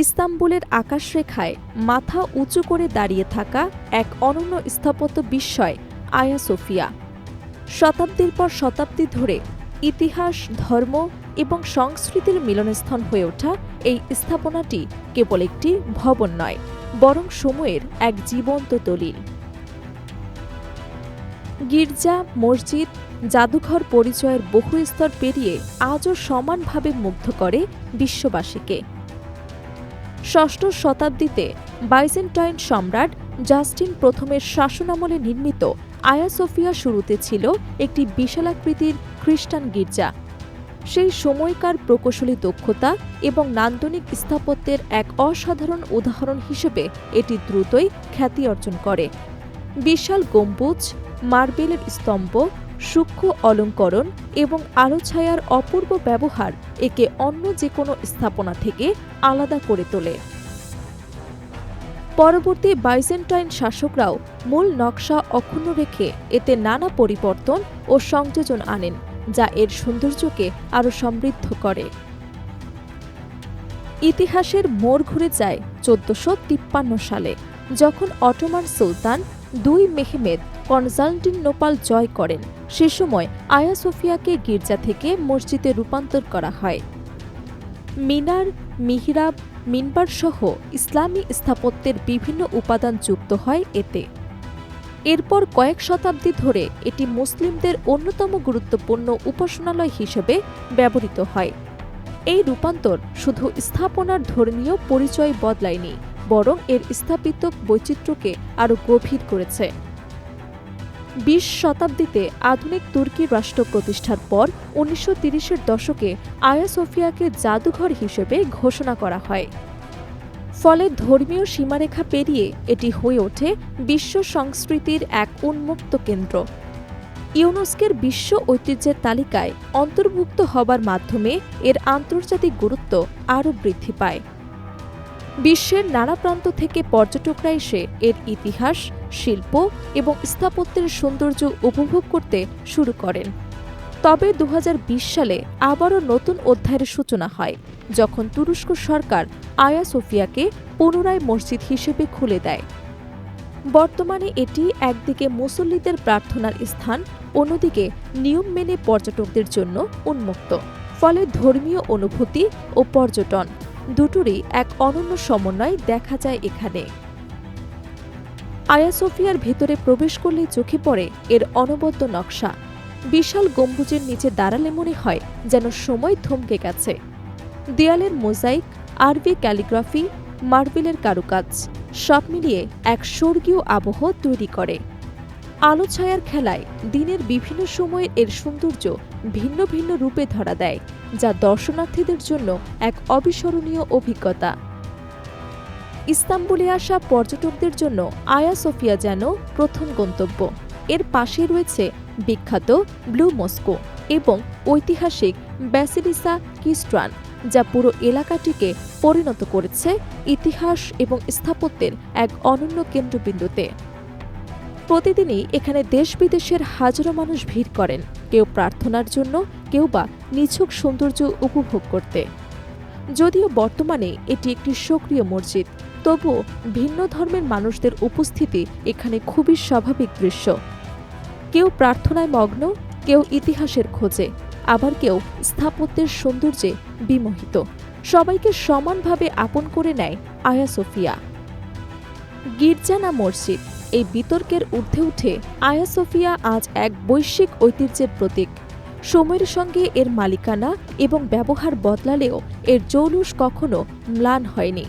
ইস্তাম্বুলের আকাশরেখায় মাথা উঁচু করে দাঁড়িয়ে থাকা এক অনন্য স্থাপত্য বিস্ময় আয়া সোফিয়া। শতাব্দীর পর শতাব্দী ধরে ইতিহাস, ধর্ম এবং সংস্কৃতির মিলনস্থল হয়ে ওঠা এই স্থাপনাটি কেবল একটি ভবন নয়, বরং সময়ের এক জীবন্ত দলিল। গির্জা, মসজিদ, জাদুঘর পরিচয়ের বহু স্তর পেরিয়ে আজও সমানভাবে মুগ্ধ করে বিশ্ববাসীকে। ষষ্ঠ শতাব্দীতে বাইজেন্টাইন সম্রাট জাস্টিন প্রথমের শাসনামলে নির্মিত আয়া সোফিয়া শুরুতে ছিল একটি বিশালাকৃতির খ্রিস্টান গির্জা। সেই সময়কার প্রকৌশলী দক্ষতা এবং নান্দনিক স্থাপত্যের এক অসাধারণ উদাহরণ হিসেবে এটি দ্রুতই খ্যাতি অর্জন করে। বিশাল গম্বুজ, মার্বেলের স্তম্ভ, সূক্ষ্ম অলঙ্করণ এবং আলো ছায়ার অপূর্ব ব্যবহার একে অন্য যে কোনো স্থাপনা থেকে আলাদা করে তোলে। পরবর্তী বাইজেন্টাইন শাসকরাও মূল নকশা অক্ষুণ্ণ রেখে এতে নানা পরিবর্তন ও সংযোজন আনেন, যা এর সৌন্দর্যকে আরও সমৃদ্ধ করে। ইতিহাসের মোড় ঘুরে যায় ১৪৫৩ সালে, যখন অটোমান সুলতান মেহমেদ কনস্টান্টিনোপল জয় করেন। সে সময় আয়া সোফিয়াকে গির্জা থেকে মসজিদে রূপান্তর করা হয়। মিনার, মিহরাব, মিনবার সহ ইসলামী স্থাপত্যের বিভিন্ন উপাদান যুক্ত হয় এতে। এরপর কয়েক শতাব্দী ধরে এটি মুসলিমদের অন্যতম গুরুত্বপূর্ণ উপাসনালয় হিসেবে ব্যবহৃত হয়। এই রূপান্তর শুধু স্থাপনার ধর্মীয় পরিচয় বদলায়নি, বরং এর স্থাপিত বৈচিত্র্যকে আরও গভীর করেছে। ২০ শতাব্দীতে আধুনিক তুর্কি রাষ্ট্র প্রতিষ্ঠার পর ১৯৩০-এর দশকে আয়া সোফিয়াকে জাদুঘর হিসেবে ঘোষণা করা হয়। ফলে ধর্মীয় সীমারেখা পেরিয়ে এটি হয়ে ওঠে বিশ্ব সংস্কৃতির এক উন্মুক্ত কেন্দ্র। ইউনেস্কোর বিশ্ব ঐতিহ্যের তালিকায় অন্তর্ভুক্ত হবার মাধ্যমে এর আন্তর্জাতিক গুরুত্ব আরও বৃদ্ধি পায়। বিশ্বের নানা প্রান্ত থেকে পর্যটকরা এসে এর ইতিহাস, শিল্প এবং স্থাপত্যের সৌন্দর্য উপভোগ করতে শুরু করেন। তবে ২০২০ সালে আবারও নতুন অধ্যায়ের সূচনা হয়, যখন তুরস্ক সরকার আয়া সোফিয়াকে পুনরায় মসজিদ হিসেবে খুলে দেয়। বর্তমানে এটি একদিকে মুসল্লিদের প্রার্থনার স্থান, অন্যদিকে নিয়ম মেনে পর্যটকদের জন্য উন্মুক্ত। ফলে ধর্মীয় অনুভূতি ও পর্যটন দুটোরই এক অনন্য সমন্বয় দেখা যায় এখানে। আয়া সোফিয়ার ভেতরে প্রবেশ করলেই চোখে পড়ে এর অনবদ্য নকশা। বিশাল গম্বুজের নিচে দাঁড়ালে মনে হয় যেন সময় থমকে গেছে। দেয়ালের মোজাইক, আরবি ক্যালিগ্রাফি, মার্বেলের কারুকাজ সব মিলিয়ে এক স্বর্গীয় আবহ তৈরি করে। আলো ছায়ার খেলায় দিনের বিভিন্ন সময়ে এর সৌন্দর্য ভিন্ন ভিন্ন রূপে ধরা দেয়, যা দর্শনার্থীদের জন্য এক অবিস্মরণীয় অভিজ্ঞতা। ইস্তাম্বুলে আসা পর্যটকদের জন্য আয়া সোফিয়া যেন প্রথম গন্তব্য। এর পাশে রয়েছে বিখ্যাত ব্লু মস্কো এবং ঐতিহাসিক ব্যাসিলিকা কিস্ট্রান, যা পুরো এলাকাটিকে পরিণত করেছে ইতিহাস এবং স্থাপত্যের এক অনন্য কেন্দ্রবিন্দুতে। প্রতিদিনই এখানে দেশ বিদেশের হাজারো মানুষ ভিড় করেন, কেউ প্রার্থনার জন্য, কেউ বা নিছক সৌন্দর্য উপভোগ করতে। যদিও বর্তমানে এটি একটি সক্রিয় মসজিদ, তবুও ভিন্ন ধর্মের মানুষদের উপস্থিতি এখানে খুবই স্বাভাবিক দৃশ্য। কেউ প্রার্থনায় মগ্ন, কেউ ইতিহাসের খোঁজে, আবার কেউ স্থাপত্যের সৌন্দর্যে বিমোহিত। সবাইকে সমানভাবে আপন করে নেয় আয়া সোফিয়া। গির্জা না মসজিদ, এই বিতর্কের ঊর্ধ্বে উঠে আয়া সোফিয়া আজ এক বৈশ্বিক ঐতিহ্যের প্রতীক। সময়ের সঙ্গে এর মালিকানা এবং ব্যবহার বদলালেও এর জৌলুস কখনো ম্লান হয়নি,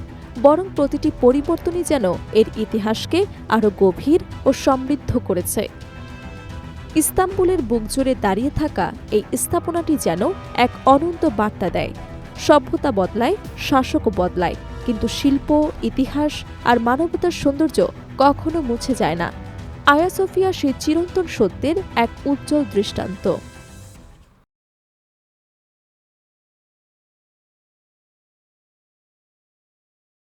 বরং প্রতিটি পরিবর্তনই যেন এর ইতিহাসকে আরও গভীর ও সমৃদ্ধ করেছে। ইস্তাম্বুলের বুক জুড়ে দাঁড়িয়ে থাকা এই স্থাপনাটি যেন এক অনন্ত বার্তা দেয়। সভ্যতা বদলায়, শাসকও বদলায়, কিন্তু শিল্প, ইতিহাস আর মানবতার সৌন্দর্য কখনো মুছে যায় না। আয়া সোফিয়া সেই চিরন্তন সত্যের এক উজ্জ্বল দৃষ্টান্ত।